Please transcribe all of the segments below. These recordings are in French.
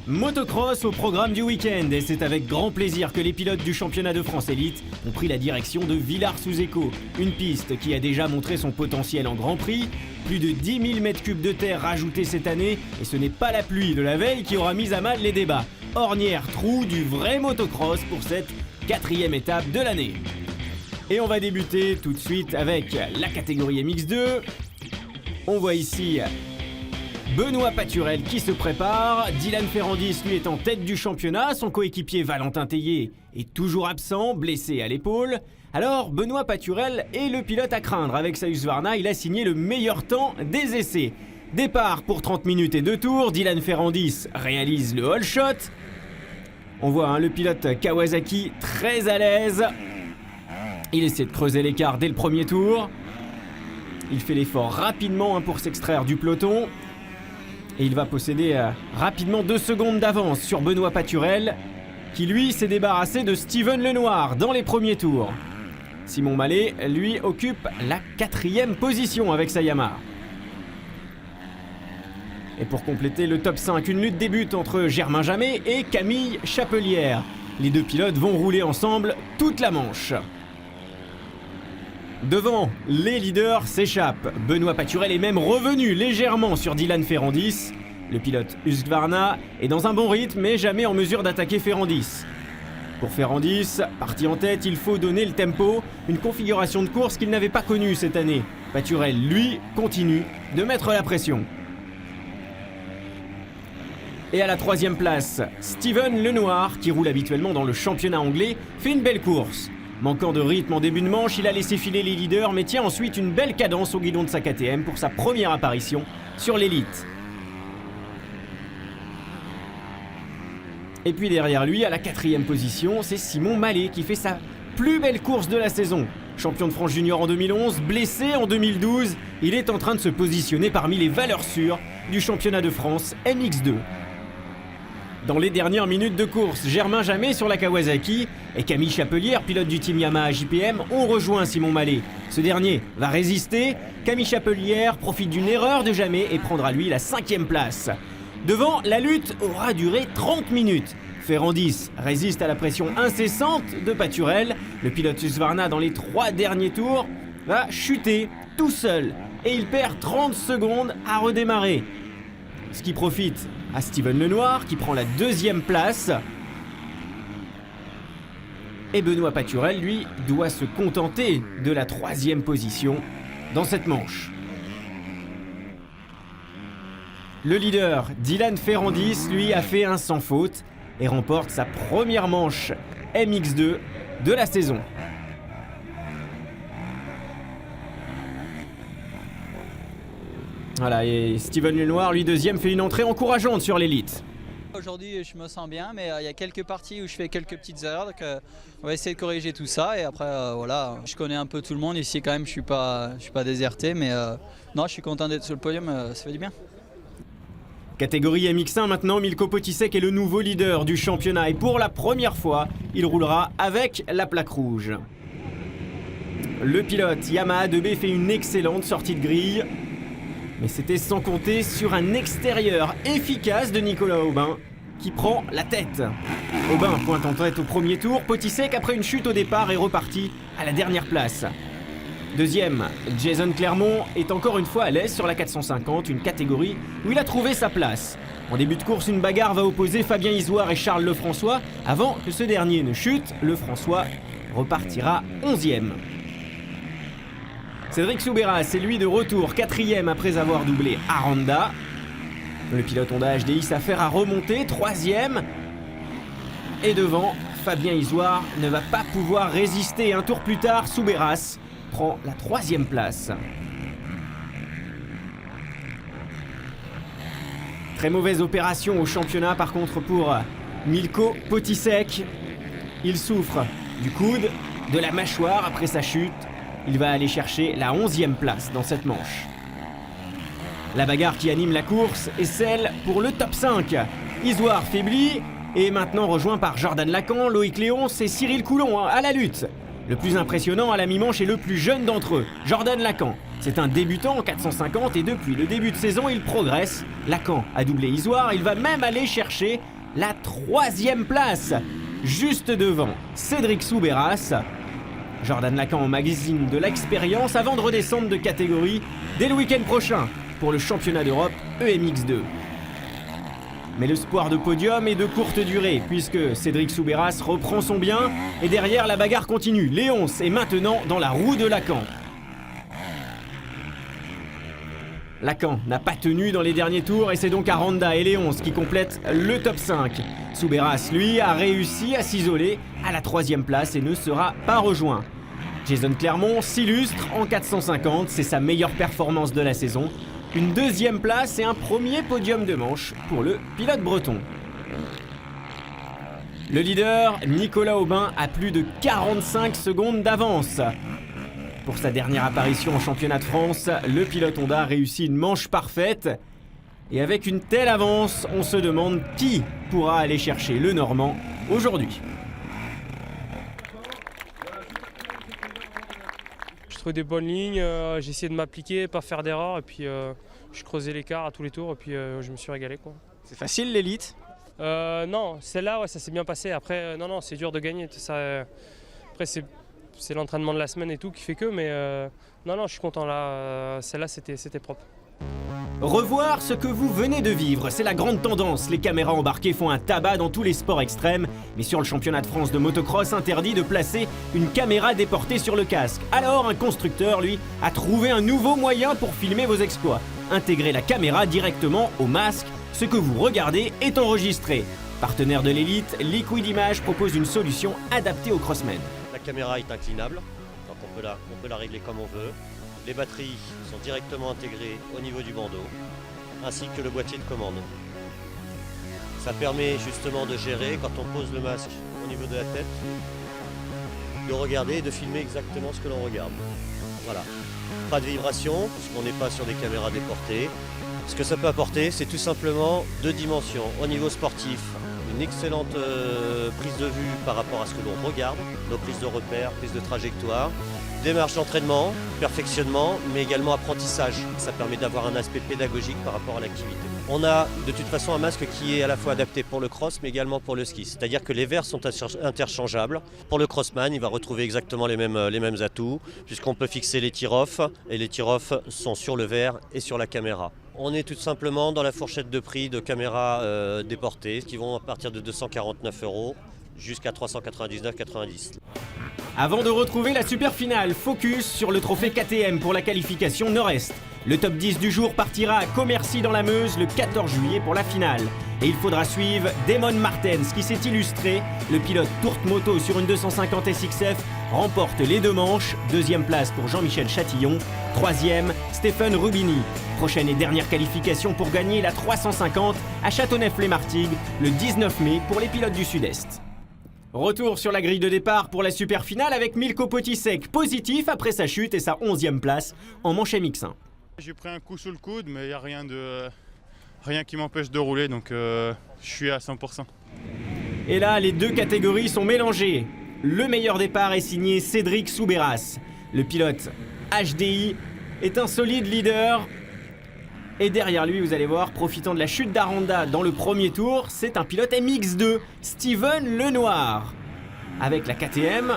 Motocross au programme du week-end et c'est avec grand plaisir que les pilotes du championnat de France Élite ont pris la direction de Villars-sous-Écot, une piste qui a déjà montré son potentiel en Grand Prix, plus de 10 000 m3 de terre rajoutés cette année et ce n'est pas la pluie de la veille qui aura mis à mal les débats. Ornière trou du vrai motocross pour cette 4e étape de l'année. Et on va débuter tout de suite avec la catégorie MX2. On voit ici Benoît Paturel qui se prépare, Dylan Ferrandis lui est en tête du championnat, son coéquipier Valentin Tellier est toujours absent, blessé à l'épaule. Alors Benoît Paturel est le pilote à craindre, avec sa Husqvarna il a signé le meilleur temps des essais. Départ pour 30 minutes et 2 tours, Dylan Ferrandis réalise le all shot. On voit le pilote Kawasaki très à l'aise, il essaie de creuser l'écart dès le premier tour. Il fait l'effort rapidement pour s'extraire du peloton. Et il va posséder rapidement 2 secondes d'avance sur Benoît Paturel, qui lui s'est débarrassé de Steven Lenoir dans les premiers tours. Simon Mallet, lui, occupe la 4e position avec sa Yamaha. Et pour compléter le top 5, une lutte débute entre Germain Jamet et Camille Chapelière. Les deux pilotes vont rouler ensemble toute la manche. Devant, les leaders s'échappent. Benoît Paturel est même revenu légèrement sur Dylan Ferrandis. Le pilote Husqvarna est dans un bon rythme mais jamais en mesure d'attaquer Ferrandis. Pour Ferrandis, parti en tête, il faut donner le tempo, une configuration de course qu'il n'avait pas connue cette année. Paturel, lui, continue de mettre la pression. Et à la 3e place, Steven Lenoir, qui roule habituellement dans le championnat anglais, fait une belle course. Manquant de rythme en début de manche, il a laissé filer les leaders mais tient ensuite une belle cadence au guidon de sa KTM pour sa première apparition sur l'élite. Et puis derrière lui, à la 4e position, c'est Simon Mallet qui fait sa plus belle course de la saison. Champion de France Junior en 2011, blessé en 2012, il est en train de se positionner parmi les valeurs sûres du championnat de France MX2. Dans les dernières minutes de course, Germain Jamet sur la Kawasaki et Camille Chapelière, pilote du team Yamaha JPM, ont rejoint Simon Mallet. Ce dernier va résister. Camille Chapelière profite d'une erreur de Jamet et prendra lui la 5e place. Devant, la lutte aura duré 30 minutes. Ferrandis résiste à la pression incessante de Paturel. Le pilote Husqvarna dans les 3 derniers tours va chuter tout seul et il perd 30 secondes à redémarrer. Ce qui profite à Steven Lenoir qui prend la 2e place. Et Benoît Paturel, lui, doit se contenter de la 3e position dans cette manche. Le leader, Dylan Ferrandis, lui, a fait un sans faute et remporte sa première manche MX2 de la saison. Voilà, et Steven Lenoir, lui, 2e, fait une entrée encourageante sur l'élite. Aujourd'hui, je me sens bien, mais il y a quelques parties où je fais quelques petites erreurs, donc on va essayer de corriger tout ça. Et après, voilà, je connais un peu tout le monde ici quand même, je suis pas déserté, mais non, je suis content d'être sur le podium, ça fait du bien. Catégorie MX1 maintenant, Milko Potisek est le nouveau leader du championnat et pour la première fois, il roulera avec la plaque rouge. Le pilote Yamaha 2B fait une excellente sortie de grille. Mais c'était sans compter sur un extérieur efficace de Nicolas Aubin qui prend la tête. Aubin pointe en tête au premier tour, Potisek après une chute au départ est reparti à la dernière place. 2e, Jason Clermont est encore une fois à l'aise sur la 450, une catégorie où il a trouvé sa place. En début de course, une bagarre va opposer Fabien Isoire et Charles Lefrançois. Avant que ce dernier ne chute, Lefrançois repartira 11e. Cédric Soubeyras, c'est lui de retour, 4e après avoir doublé Aranda. Le pilote Honda HDI s'affaire à remonter, 3e. Et devant, Fabien Isoire ne va pas pouvoir résister. Un tour plus tard, Soubeyras prend la 3e place. Très mauvaise opération au championnat par contre pour Milko Potisek. Il souffre du coude, de la mâchoire après sa chute. Il va aller chercher la 11e place dans cette manche. La bagarre qui anime la course est celle pour le top 5. Isoire faiblit et maintenant rejoint par Jordan Lacan, Loïc Léonce et Cyril Coulon à la lutte. Le plus impressionnant à la mi-manche est le plus jeune d'entre eux, Jordan Lacan. C'est un débutant en 450 et depuis le début de saison, il progresse. Lacan a doublé Isoire, il va même aller chercher la 3e place, juste devant Cédric Soubeyras. Jordan Lacan en magazine de l'expérience avant de redescendre de catégorie dès le week-end prochain pour le championnat d'Europe EMX2. Mais l'espoir de podium est de courte durée puisque Cédric Soubeyras reprend son bien et derrière la bagarre continue. Léonce est maintenant dans la roue de Lacan. Lacan n'a pas tenu dans les derniers tours et c'est donc Aranda et Léonce qui complètent le top 5. Soubeyras, lui, a réussi à s'isoler à la 3e place et ne sera pas rejoint. Jason Clermont s'illustre en 450, c'est sa meilleure performance de la saison. Une 2e place et un premier podium de manche pour le pilote breton. Le leader, Nicolas Aubin, a plus de 45 secondes d'avance. Pour sa dernière apparition en championnat de France, le pilote Honda réussit une manche parfaite. Et avec une telle avance, on se demande qui pourra aller chercher le Normand aujourd'hui. Je trouvais des bonnes lignes, j'ai essayé de m'appliquer, pas faire d'erreur, et puis je creusais l'écart à tous les tours, et puis je me suis régalé, quoi. C'est facile l'élite? Non, celle-là, ouais, ça s'est bien passé. Après, non, c'est dur de gagner. Ça, après, c'est l'entraînement de la semaine et tout qui fait que, mais non, je suis content là. Celle-là, c'était propre. Revoir ce que vous venez de vivre, c'est la grande tendance. Les caméras embarquées font un tabac dans tous les sports extrêmes, mais sur le championnat de France de motocross, interdit de placer une caméra déportée sur le casque. Alors un constructeur, lui, a trouvé un nouveau moyen pour filmer vos exploits. Intégrer la caméra directement au masque, ce que vous regardez est enregistré. Partenaire de l'élite, Liquid Image propose une solution adaptée aux crossmen. La caméra est inclinable, donc on peut la régler comme on veut. Les batteries sont directement intégrées au niveau du bandeau, ainsi que le boîtier de commande. Ça permet justement de gérer, quand on pose le masque au niveau de la tête, de regarder et de filmer exactement ce que l'on regarde. Voilà. Pas de vibration, puisqu'on n'est pas sur des caméras déportées. Ce que ça peut apporter, c'est tout simplement 2 dimensions. Au niveau sportif, une excellente prise de vue par rapport à ce que l'on regarde, nos prises de repères, prises de trajectoire. Démarche d'entraînement, perfectionnement, mais également apprentissage. Ça permet d'avoir un aspect pédagogique par rapport à l'activité. On a de toute façon un masque qui est à la fois adapté pour le cross, mais également pour le ski. C'est-à-dire que les verres sont interchangeables. Pour le crossman, il va retrouver exactement les mêmes atouts, puisqu'on peut fixer les tir-off, et les tir-off sont sur le verre et sur la caméra. On est tout simplement dans la fourchette de prix de caméras déportées, qui vont à partir de 249 € jusqu'à 399,90 €. Avant de retrouver la super finale, focus sur le trophée KTM pour la qualification Nord-Est. Le top 10 du jour partira à Commercy dans la Meuse le 14 juillet pour la finale. Et il faudra suivre Damon Martens qui s'est illustré. Le pilote tourte moto sur une 250 SXF remporte les 2 manches. 2e place pour Jean-Michel Chatillon. 3e, Stéphane Rubini. Prochaine et dernière qualification pour gagner la 350 à Châteauneuf-les-Martigues le 19 mai pour les pilotes du Sud-Est. Retour sur la grille de départ pour la super finale avec Milko Potisek, positif après sa chute et sa 11e place en manche MX1. J'ai pris un coup sous le coude, mais il n'y a rien qui m'empêche de rouler, donc je suis à 100%. Et là, les 2 catégories sont mélangées. Le meilleur départ est signé Cédric Soubeyras. Le pilote HDI est un solide leader. Et derrière lui, vous allez voir, profitant de la chute d'Aranda dans le premier tour, c'est un pilote MX2, Steven Lenoir. Avec la KTM,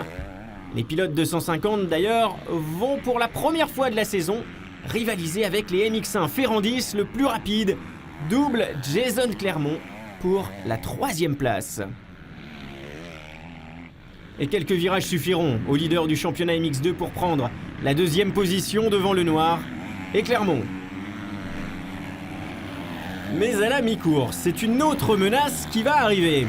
les pilotes 250 d'ailleurs vont pour la première fois de la saison rivaliser avec les MX1. Ferrandis, le plus rapide, double Jason Clermont pour la 3e place. Et quelques virages suffiront au leader du championnat MX2 pour prendre la 2e position devant Lenoir et Clermont. Mais à la mi-course, c'est une autre menace qui va arriver.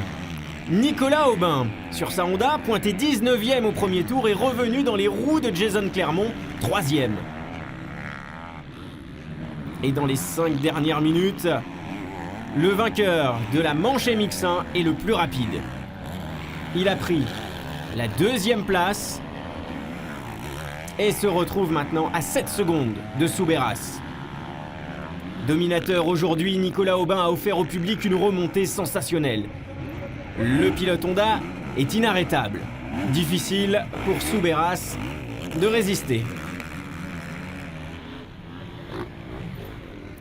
Nicolas Aubin, sur sa Honda, pointé 19e au premier tour et revenu dans les roues de Jason Clermont, 3e. Et dans les 5 dernières minutes, le vainqueur de la manche MX1 est le plus rapide. Il a pris la 2e place et se retrouve maintenant à 7 secondes de Soubeyras. Dominateur aujourd'hui, Nicolas Aubin a offert au public une remontée sensationnelle. Le pilote Honda est inarrêtable. Difficile pour Soubeyras de résister.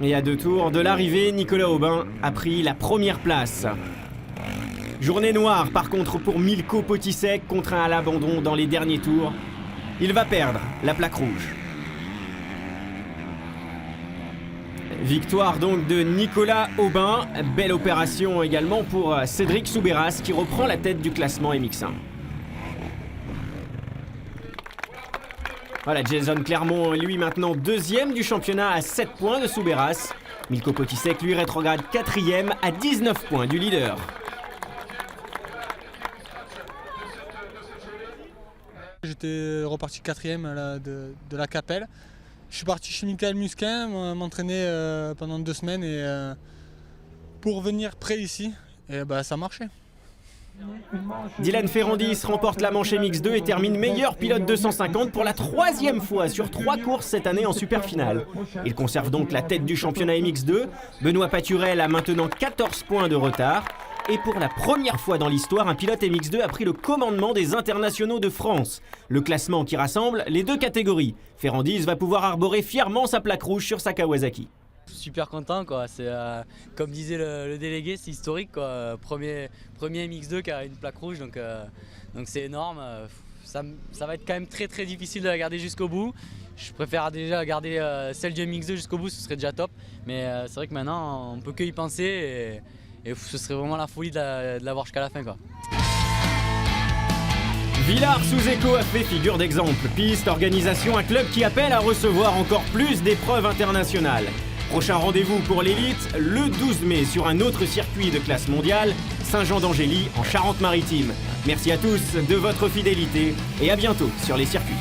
Et à 2 tours de l'arrivée, Nicolas Aubin a pris la 1re place. Journée noire par contre pour Milko Potisek, contraint à l'abandon dans les derniers tours. Il va perdre la plaque rouge. Victoire donc de Nicolas Aubin. Belle opération également pour Cédric Soubeyras qui reprend la tête du classement MX1. Voilà, Jason Clermont, lui maintenant deuxième du championnat à 7 points de Soubeyras. Milko Potisek, lui, rétrograde quatrième à 19 points du leader. J'étais reparti quatrième de la Capelle. Je suis parti chez Michael Musquin m'entraîner pendant 2 semaines pour venir près ici. Et ça marchait. Dylan Ferrandis remporte la manche MX2 et termine meilleur pilote 250 pour la 3e fois sur 3 courses cette année en super finale. Il conserve donc la tête du championnat MX2. Benoît Paturel a maintenant 14 points de retard. Et pour la première fois dans l'histoire, un pilote MX2 a pris le commandement des internationaux de France. Le classement qui rassemble les 2 catégories. Ferrandis va pouvoir arborer fièrement sa plaque rouge sur sa Kawasaki. Super content quoi, c'est comme disait le délégué, c'est historique quoi. Premier MX2 qui a une plaque rouge donc c'est énorme. Ça va être quand même très difficile de la garder jusqu'au bout. Je préfère déjà garder celle du MX2 jusqu'au bout, ce serait déjà top. Mais c'est vrai que maintenant on peut que y penser et ce serait vraiment la folie de la voir jusqu'à la fin quoi. Villars-sous-Écot a fait figure d'exemple. Piste, organisation, un club qui appelle à recevoir encore plus d'épreuves internationales. Prochain rendez-vous pour l'élite, le 12 mai sur un autre circuit de classe mondiale, Saint-Jean-d'Angély en Charente-Maritime. Merci à tous de votre fidélité et à bientôt sur les circuits.